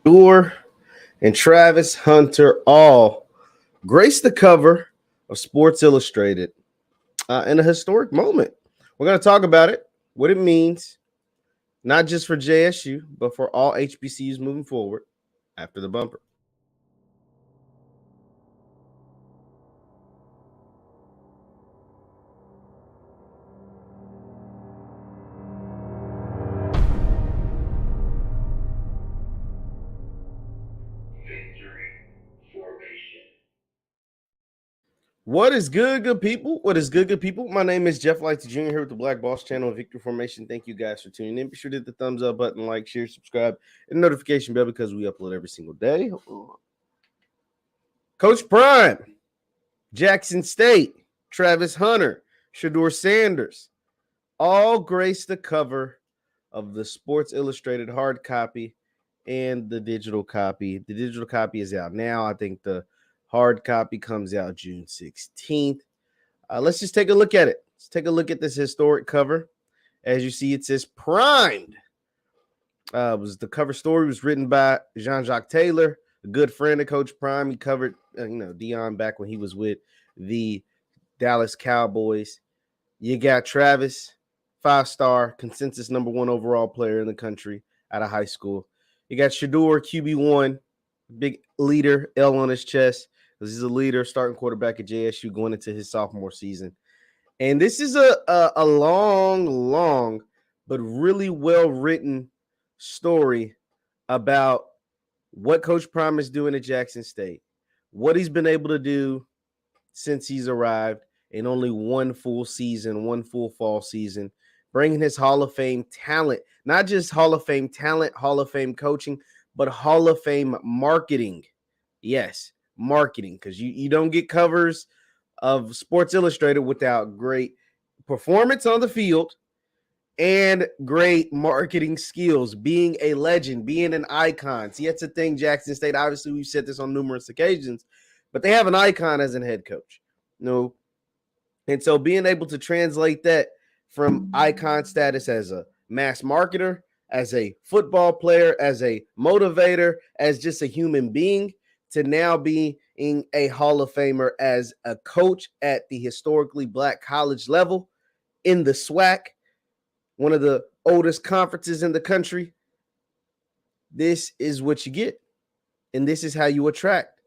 Shedeur and Travis Hunter all graced the cover of Sports Illustrated in a historic moment. We're going to talk about it, what it means, not just for JSU, but for all HBCUs moving forward after the bumper. What is good, good people? What is good, good people? My name is JeffLightsYJr here with the Black Boss channel, Victory Formation. Thank you guys for tuning in. Be sure to hit the thumbs up button, like, share, subscribe, and notification bell because we upload every single day. Coach Prime, Jackson State, Travis Hunter, Shedeur Sanders, all grace the cover of the Sports Illustrated hard copy and the digital copy. The digital copy is out now. I think the hard copy comes out June 16th. Let's just take a look at it. Let's take a look at this historic cover. As you see, it says primed. The cover story was written by Jean-Jacques Taylor, a good friend of Coach Prime. He covered, Deion back when he was with the Dallas Cowboys. You got Travis, 5-star, consensus #1 overall player in the country out of high school. You got Shedeur, QB1, big leader, L on his chest. This is a leader, starting quarterback at JSU going into his sophomore season. And this is a long, but really well-written story about what Coach Prime is doing at Jackson State, what he's been able to do since he's arrived in only one full season, one full fall season, bringing his Hall of Fame talent, not just Hall of Fame talent, Hall of Fame coaching, but Hall of Fame marketing. Yes, marketing, because you don't get covers of Sports Illustrated without great performance on the field and great marketing skills, being a legend, being an icon. See, that's the thing, Jackson State. Obviously, we've said this on numerous occasions, but they have an icon as a head coach. And so being able to translate that from icon status as a mass marketer, as a football player, as a motivator, as just a human being, to now being a Hall of Famer as a coach at the historically Black college level in the SWAC, one of the oldest conferences in the country. This is what you get. And this is how you attract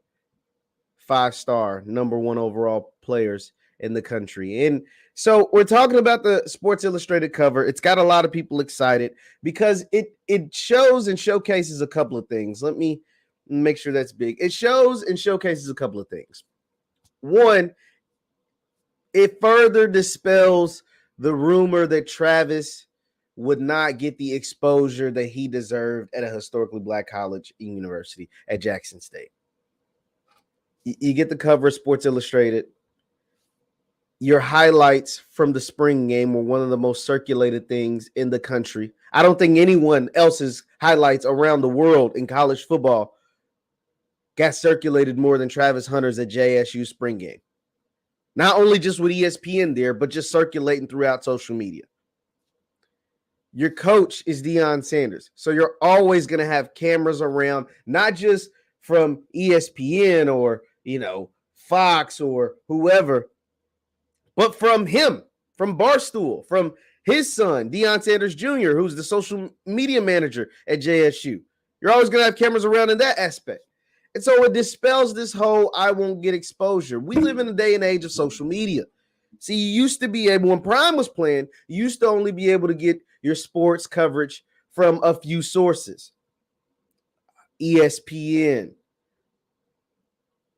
5-star, #1 overall players in the country. And so we're talking about the Sports Illustrated cover. It's got a lot of people excited because it shows and showcases a couple of things. Let me make sure that's big. It shows and showcases a couple of things. One, it further dispels the rumor that Travis would not get the exposure that he deserved at a historically Black college and university at Jackson State. You get the cover of Sports Illustrated. Your highlights from the spring game were one of the most circulated things in the country. I don't think anyone else's highlights around the world in college football got circulated more than Travis Hunter's at JSU spring game. Not only just with ESPN there, but just circulating throughout social media. Your coach is Deion Sanders. So you're always going to have cameras around, not just from ESPN or, Fox or whoever, but from him, from Barstool, from his son, Deion Sanders Jr., who's the social media manager at JSU. You're always going to have cameras around in that aspect. And so it dispels this whole I won't get exposure. We live in a day and age of social media. See, you used to be able, when Prime was playing, you used to only be able to get your sports coverage from a few sources. ESPN.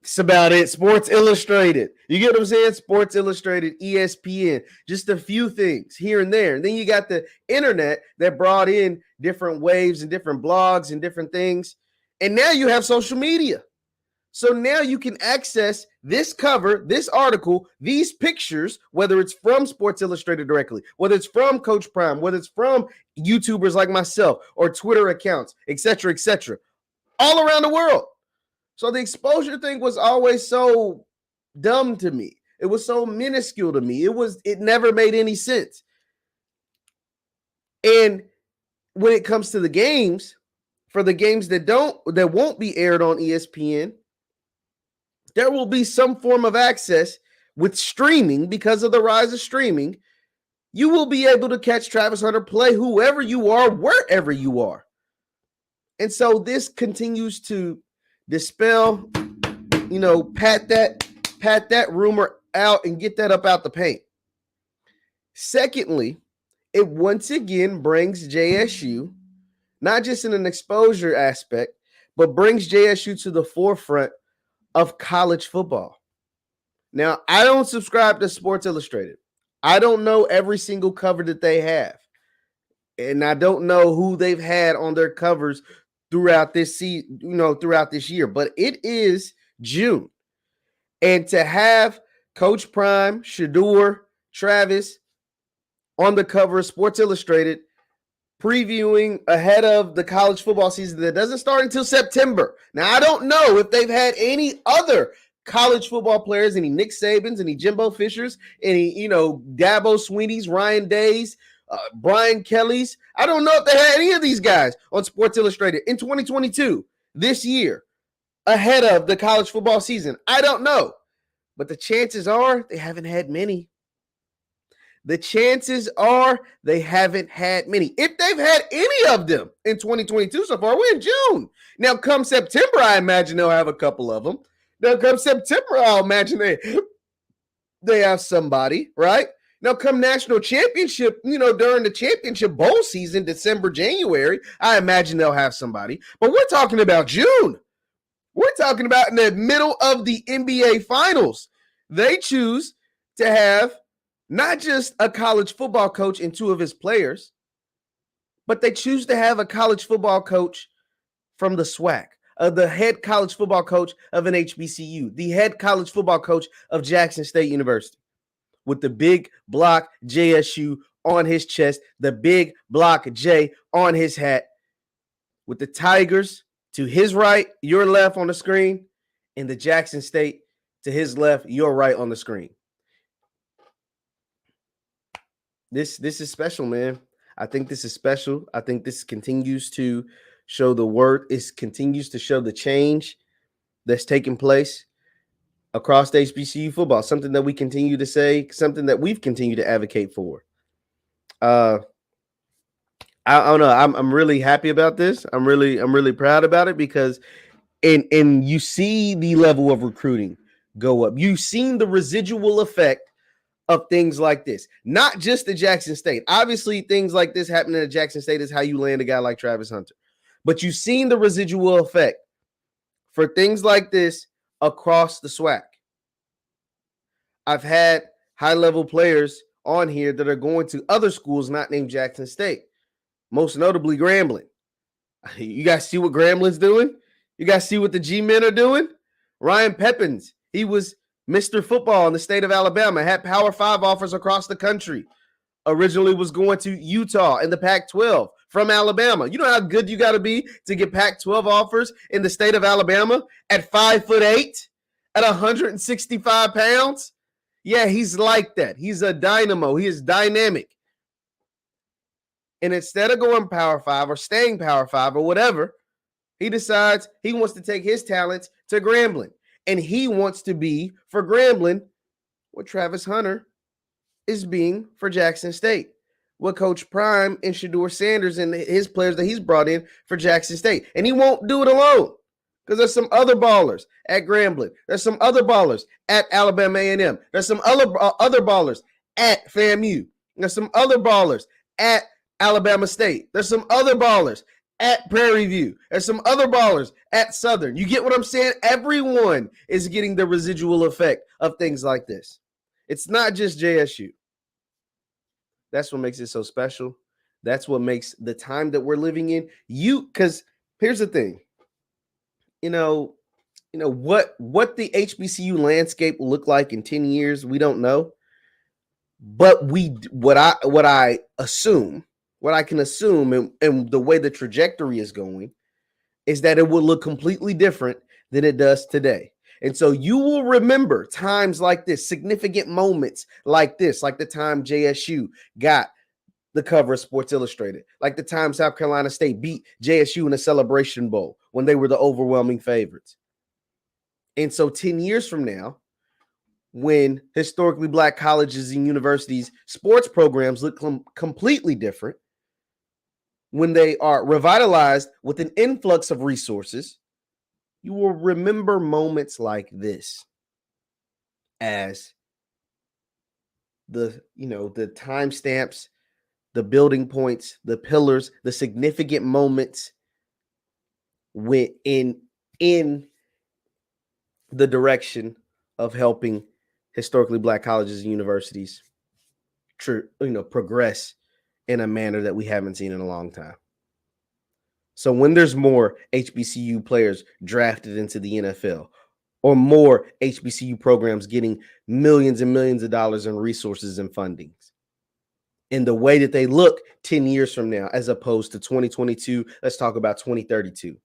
That's about it. Sports Illustrated. You get what I'm saying? Sports Illustrated, ESPN, just a few things here and there. And then you got the internet that brought in different waves and different blogs and different things. And now you have social media. So now you can access this cover, this article, these pictures, whether it's from Sports Illustrated directly, whether it's from Coach Prime, whether it's from YouTubers like myself or Twitter accounts, et cetera, all around the world. So the exposure thing was always so dumb to me. It was so minuscule to me. It never made any sense. And when it comes to the games, for the games that won't be aired on ESPN, there will be some form of access with streaming because of the rise of streaming. You will be able to catch Travis Hunter play whoever you are, wherever you are. And so this continues to dispel, pat that rumor out and get that up out the paint. Secondly, it once again brings JSU, not just in an exposure aspect, but brings JSU to the forefront of college football. Now, I don't subscribe to Sports Illustrated. I don't know every single cover that they have. And I don't know who they've had on their covers throughout this throughout this year. But it is June. And to have Coach Prime, Shedeur, Travis on the cover of Sports Illustrated, previewing ahead of the college football season that doesn't start until September. Now, I don't know if they've had any other college football players, any Nick Sabans, any Jimbo Fishers, any, Dabo Sweeney's, Ryan Day's, Brian Kelly's. I don't know if they had any of these guys on Sports Illustrated in 2022, this year, ahead of the college football season. I don't know. But the chances are they haven't had many. The chances are they haven't had many. If they've had any of them in 2022 so far, we're in June. Now, come September, I imagine they'll have a couple of them. Now, come September, I'll imagine they have somebody, right? Now, come national championship, during the championship bowl season, December, January, I imagine they'll have somebody. But we're talking about June. We're talking about in the middle of the NBA Finals. They choose to have not just a college football coach and two of his players, but they choose to have a college football coach from the SWAC, the head college football coach of an HBCU, the head college football coach of Jackson State University, with the big block JSU on his chest, the big block J on his hat, with the Tigers to his right, your left on the screen, and the Jackson State to his left, your right on the screen. This is special, man. I think this is special. I think this continues to show the worth. It continues to show the change that's taking place across the HBCU football. Something that we continue to say, something that we've continued to advocate for. I don't know. I'm really happy about this. I'm really proud about it because, and you see the level of recruiting go up. You've seen the residual effect of things like this, not just at Jackson State. Obviously, things like this happening at Jackson State is how you land a guy like Travis Hunter. But you've seen the residual effect for things like this across the SWAC. I've had high-level players on here that are going to other schools not named Jackson State, most notably Grambling. You guys see what Grambling's doing? You guys see what the G-men are doing? Ryan Pepins, he was Mr. Football in the state of Alabama, had Power 5 offers across the country. Originally was going to Utah in the Pac-12 from Alabama. You know how good you got to be to get Pac-12 offers in the state of Alabama at 5'8", at 165 pounds? Yeah, he's like that. He's a dynamo. He is dynamic. And instead of going Power 5 or staying Power 5 or whatever, he decides he wants to take his talents to Grambling. And he wants to be for Grambling what Travis Hunter is being for Jackson State, what Coach Prime and Shedeur Sanders and his players that he's brought in for Jackson State. And he won't do it alone because there's some other ballers at Grambling. There's some other ballers at Alabama A&M. There's some other ballers at FAMU. There's some other ballers at Alabama State. There's some other ballers at Prairie View. There's some other ballers at Southern. You get what I'm saying? Everyone is getting the residual effect of things like this. It's not just JSU. That's what makes it so special. That's what makes the time that we're living in. Because here's the thing. What the HBCU landscape will look like in 10 years, we don't know. But what I assume, what I can assume and the way the trajectory is going is that it will look completely different than it does today. And so you will remember times like this, significant moments like this, like the time JSU got the cover of Sports Illustrated, like the time South Carolina State beat JSU in the Celebration Bowl when they were the overwhelming favorites. And so 10 years from now, when historically Black colleges and universities sports programs look completely different, when they are revitalized with an influx of resources, you will remember moments like this as the timestamps, the building points, the pillars, the significant moments in the direction of helping historically Black colleges and universities progress in a manner that we haven't seen in a long time. So when there's more HBCU players drafted into the NFL, or more HBCU programs getting millions and millions of dollars in resources and fundings, in the way that they look 10 years from now, as opposed to 2022, let's talk about 2032,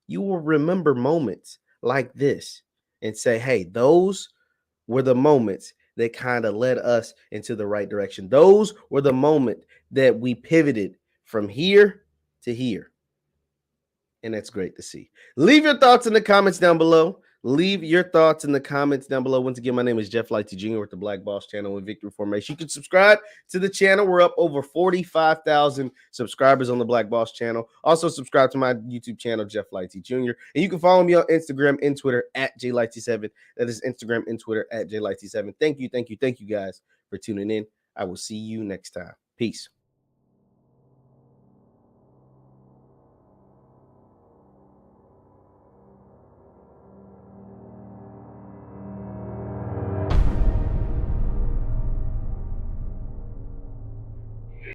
you will remember moments like this and say, hey, those were the moments that kind of led us into the right direction. Those were the moment that we pivoted from here to here. And that's great to see. Leave your thoughts in the comments down below. Leave your thoughts in the comments down below. Once again, my name is JeffLightsyJr with the Black Boss channel and Victory Formation. You can subscribe to the channel. We're up over 45,000 subscribers on the Black Boss channel. Also, subscribe to my YouTube channel, JeffLightsyJr. And you can follow me on Instagram and Twitter at JLightsy7. That is Instagram and Twitter at JLightsy7. Thank you guys for tuning in. I will see you next time. Peace.